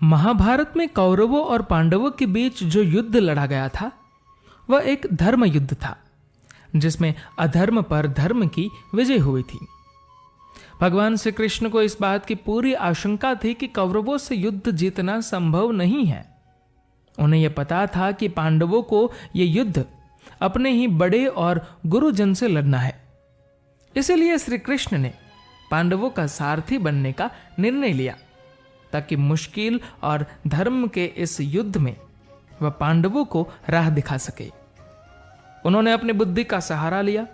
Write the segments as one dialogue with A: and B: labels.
A: महाभारत में कौरवों और पांडवों के बीच जो युद्ध लड़ा गया था वह एक धर्म युद्ध था, जिसमें अधर्म पर धर्म की विजय हुई थी। भगवान श्री कृष्ण को इस बात की पूरी आशंका थी कि कौरवों से युद्ध जीतना संभव नहीं है। उन्हें यह पता था कि पांडवों को यह युद्ध अपने ही बड़े और गुरुजन से लड़ना है। इसलिए श्री कृष्ण ने पांडवों का सारथी बनने का निर्णय लिया, ताकि मुश्किल और धर्म के इस युद्ध में वह पांडवों को राह दिखा सके। उन्होंने अपनी बुद्धि का सहारा लिया,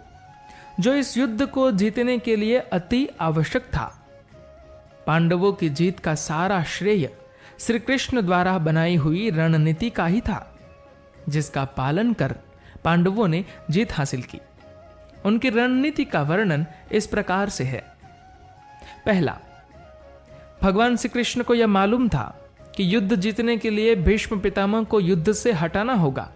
A: जो इस युद्ध को जीतने के लिए अति आवश्यक था। पांडवों की जीत का सारा श्रेय श्री कृष्ण द्वारा बनाई हुई रणनीति का ही था, जिसका पालन कर पांडवों ने जीत हासिल की। उनकी रणनीति का वर्णन इस प्रकार से है। पहला, भगवान श्री कृष्ण को यह मालूम था कि युद्ध जीतने के लिए भीष्म पितामह को युद्ध से हटाना होगा।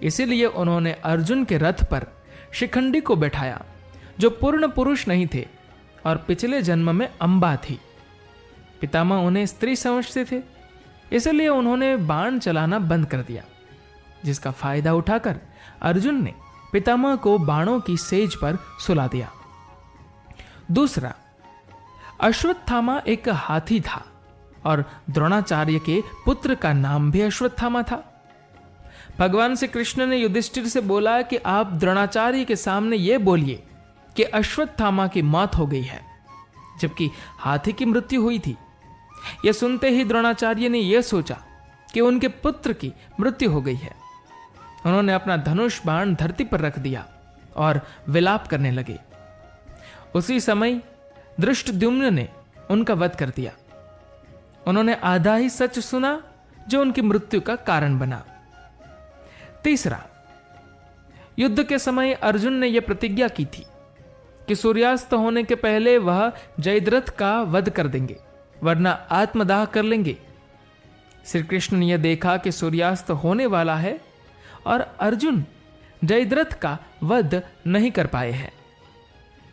A: इसीलिए उन्होंने अर्जुन के रथ पर शिखंडी को बैठाया, जो पूर्ण पुरुष नहीं थे और पिछले जन्म में अंबा थी। पितामह उन्हें स्त्री समझते थे, इसलिए उन्होंने बाण चलाना बंद कर दिया, जिसका फायदा उठाकर अर्जुन ने पितामह को बाणों की सेज पर सुला दिया। दूसरा, अश्वत्थामा एक हाथी था और द्रोणाचार्य के पुत्र का नाम भी अश्वत्थामा था। भगवान श्री कृष्ण ने युधिष्ठिर से बोला कि आप द्रोणाचार्य के सामने यह बोलिए कि अश्वत्थामा की मौत हो गई है, जबकि हाथी की मृत्यु हुई थी। यह सुनते ही द्रोणाचार्य ने यह सोचा कि उनके पुत्र की मृत्यु हो गई है। उन्होंने अपना धनुष बाण धरती पर रख दिया और विलाप करने लगे। उसी समय धृष्टद्युम्न ने उनका वध कर दिया। उन्होंने आधा ही सच सुना, जो उनकी मृत्यु का कारण बना। तीसरा, युद्ध के समय अर्जुन ने यह प्रतिज्ञा की थी कि सूर्यास्त होने के पहले वह जयद्रथ का वध कर देंगे, वरना आत्मदाह कर लेंगे। श्री कृष्ण ने यह देखा कि सूर्यास्त होने वाला है और अर्जुन जयद्रथ का वध नहीं कर पाए हैं,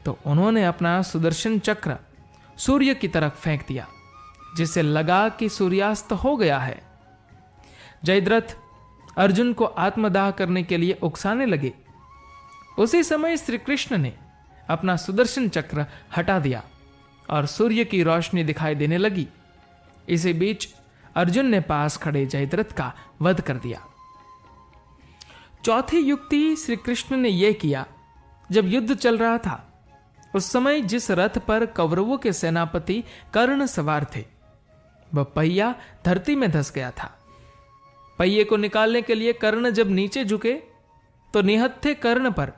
A: तो उन्होंने अपना सुदर्शन चक्र सूर्य की तरफ फेंक दिया, जिससे लगा कि सूर्यास्त हो गया है। जयद्रथ अर्जुन को आत्मदाह करने के लिए उकसाने लगे। उसी समय श्री कृष्ण ने अपना सुदर्शन चक्र हटा दिया और सूर्य की रोशनी दिखाई देने लगी। इसी बीच अर्जुन ने पास खड़े जयद्रथ का वध कर दिया। चौथी युक्ति श्री कृष्ण ने यह किया, जब युद्ध चल रहा था उस समय जिस रथ पर कौरवों के सेनापति कर्ण सवार थे, वह पहिया धरती में धंस गया था। पहिए को निकालने के लिए कर्ण जब नीचे झुके तो निहत्थे कर्ण पर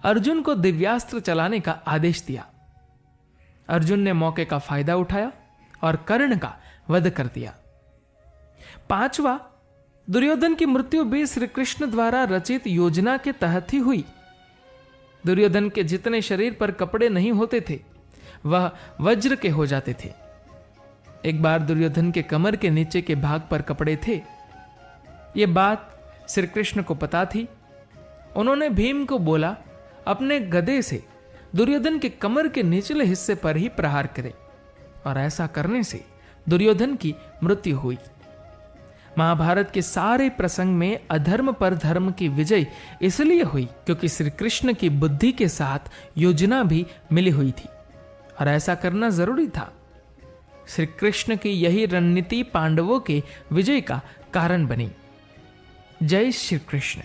A: अर्जुन को दिव्यास्त्र चलाने का आदेश दिया। अर्जुन ने मौके का फायदा उठाया और कर्ण का वध कर दिया। पांचवा, दुर्योधन की मृत्यु भी श्री कृष्ण द्वारा रचित योजना के तहत ही हुई। दुर्योधन के जितने शरीर पर कपड़े नहीं होते थे, वह वज्र के हो जाते थे। एक बार दुर्योधन के कमर के नीचे के भाग पर कपड़े थे। यह बात श्री कृष्ण को पता थी। उन्होंने भीम को बोला, अपने गदे से दुर्योधन के कमर के निचले हिस्से पर ही प्रहार करे, और ऐसा करने से दुर्योधन की मृत्यु हुई। महाभारत के सारे प्रसंग में अधर्म पर धर्म की विजय इसलिए हुई क्योंकि श्री कृष्ण की बुद्धि के साथ योजना भी मिली हुई थी, और ऐसा करना जरूरी था। श्री कृष्ण की यही रणनीति पांडवों के विजय का कारण बनी। जय श्री कृष्ण।